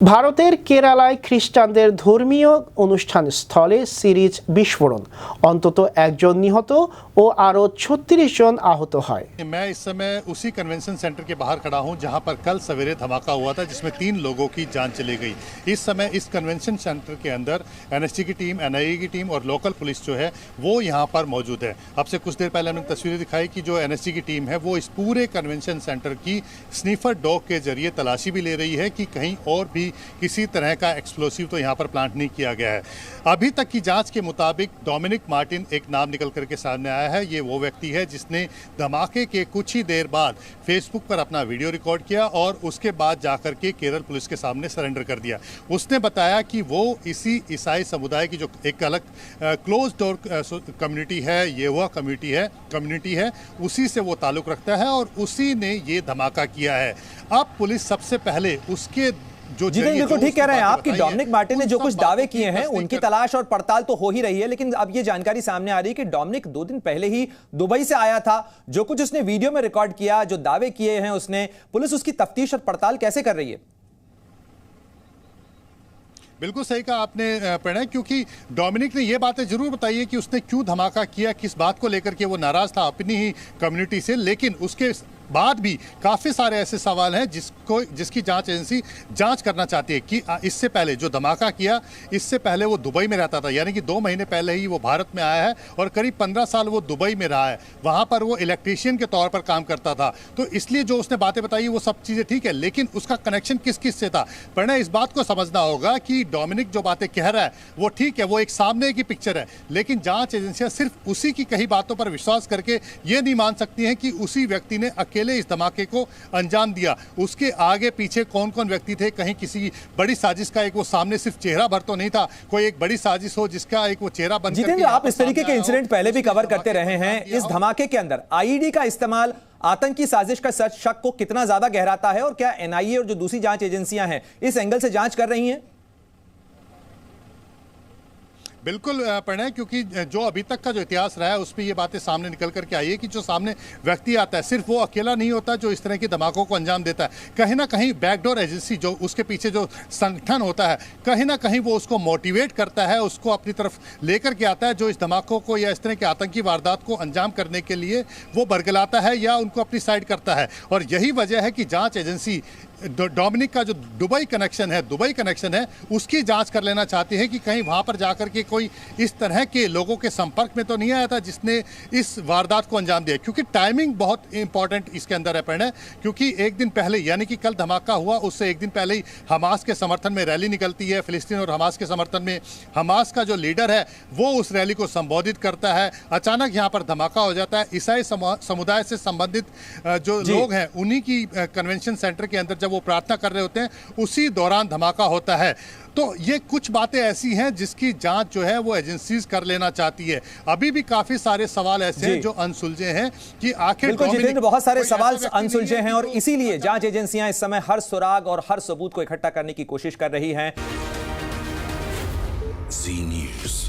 ভারতের কেরালায় খ্রিস্টানদের ধর্মীয় অনুষ্ঠান স্থলে সিরিজ বিস্ফোরণ, অন্তত একজন নিহত ও আরও 36 জন আহত হয়। मैं इस समय उसी कन्वेंशन सेंटर के बाहर खड़ा हूं जहां पर कल सवेरे धमाका हुआ था जिसमें 3 लोगों की जान चली गई। इस समय इस कन्वेंशन सेंटर के अंदर एनएसजी की टीम, एनआईए की टीम और लोकल पुलिस जो है वो यहां पर मौजूद है। अब से कुछ देर पहले हमने तस्वीरें दिखाई कि जो एनएसजी की टीम है वो इस पूरे कन्वेंशन सेंटर की स्नीफर डॉग के जरिए तलाशी भी ले रही है कि कहीं और भी किसी तरह का एक्सप्लोसिव तो यहाँ पर प्लांट नहीं किया गया है। अभी तक की जांच के मुताबिक डोमिनिक मार्टिन एक नाम निकल करके सामने आया है। ये वो व्यक्ति है जिसने धमाके के कुछ ही देर बाद फेसबुक पर अपना वीडियो रिकॉर्ड किया और उसके बाद जाकर के केरल पुलिस के सामने सरेंडर कर दिया। उसने बताया कि वो इसी ईसाई समुदाय की जो एक अलग क्लोज डोर कम्युनिटी है, ये वह कम्युनिटी है, उसी से वो ताल्लुक़ रखता है और उसी ने ये धमाका किया है। अब पुलिस सबसे पहले उसके जी बिल्कुल ठीक कह रहे हैं आप कि डोमिनिक मार्टिन ने जो कुछ दावे किए हैं उनकी तलाश और पड़ताल तो हो ही रही है, लेकिन अब ये जानकारी सामने आ रही है कि डोमिनिक 2 दिन पहले ही दुबई से आया था। जो कुछ उसने वीडियो में रिकॉर्ड किया, जो दावे किए हैं उसने, पुलिस उसकी तफ्तीश और पड़ताल कैसे कर रही है? बिल्कुल सही कहा आपने प्रणय, क्योंकि डोमिनिक ने ये बातें जरूर बताई है कि उसने क्यों धमाका किया, किस बात को लेकर के वो नाराज था अपनी ही कम्युनिटी से, लेकिन उसके बाद भी काफ़ी सारे ऐसे सवाल हैं जिसकी जांच एजेंसी जांच करना चाहती है कि इससे पहले जो धमाका किया, इससे पहले वो दुबई में रहता था, यानी कि 2 महीने पहले ही वो भारत में आया है और करीब 15 साल वो दुबई में रहा है। वहाँ पर वो इलेक्ट्रीशियन के तौर पर काम करता था, तो इसलिए जो उसने बातें बताई वो सब चीज़ें ठीक है, लेकिन उसका कनेक्शन किस किस से था। पर इस बात को समझना होगा कि डोमिनिक जो बातें कह रहा है वो ठीक है, वो एक सामने की पिक्चर है, लेकिन जाँच एजेंसियाँ सिर्फ उसी की कही बातों पर विश्वास करके ये नहीं मान सकती हैं कि उसी व्यक्ति ने इस धमाके को अंजाम दिया। उसके आगे पीछे कौन कौन व्यक्ति थे, कहीं किसी बड़ी साजिश का एक वो सामने सिर्फ चेहरा भर तो नहीं था, कोई एक बड़ी साजिश हो जिसका एक वो चेहरा बन जितेंद्र, आप इस तरीके के इंसिडेंट पहले भी कवर करते रहे हैं। इस धमाके के अंदर आईईडी का इस्तेमाल आतंकी साजिश का शक को कितना ज्यादा गहराता है और क्या एनआईए और जो दूसरी जांच एजेंसियां हैं इस एंगल से जांच कर रही हैं? बिल्कुल प्रणय, क्योंकि जो अभी तक का जो इतिहास रहा है उस पर ये बातें सामने निकल करके आई है कि जो सामने व्यक्ति आता है सिर्फ वो अकेला नहीं होता जो इस तरह के धमाकों को अंजाम देता है। कहीं ना कहीं बैकडोर एजेंसी, जो उसके पीछे जो संगठन होता है, कहीं ना कहीं वो उसको मोटिवेट करता है, उसको अपनी तरफ लेकर के आता है, जो इस धमाकों को या इस तरह के आतंकी वारदात को अंजाम करने के लिए वो बरगलाता है या उनको अपनी साइड करता है। और यही वजह है कि जाँच एजेंसी डोमिनिक का जो दुबई कनेक्शन है उसकी जांच कर लेना चाहती है कि कहीं वहां पर जाकर के कोई इस तरह के लोगों के संपर्क में तो नहीं आया था जिसने इस वारदात को अंजाम दिया। क्योंकि टाइमिंग बहुत इंपॉर्टेंट इसके अंदर है प्रणय, क्योंकि एक दिन पहले यानी कि कल धमाका हुआ उससे एक दिन पहले ही हमास के समर्थन में रैली निकलती है। फिलिस्तीन और हमास के समर्थन में हमास का जो लीडर है वो उस रैली को संबोधित करता है। अचानक यहाँ पर धमाका हो जाता है। ईसाई समुदाय से संबंधित जो लोग हैं उन्हीं की कन्वेंशन सेंटर के अंदर वो प्रार्थना कर रहे होते हैं, उसी दौरान धमाका होता है। तो ये कुछ बातें ऐसी हैं जिसकी जांच जो है वो एजेंसीज कर लेना चाहती है। अभी भी काफी सारे सवाल ऐसे हैं जो अनसुलझे हैं कि आखिर जितेंद्र, बहुत सारे सवाल अनसुलझे हैं और इसीलिए जांच एजेंसियां इस समय हर सुराग और हर सबूत को इकट्ठा करने की कोशिश कर रही हैं। जी न्यूज़।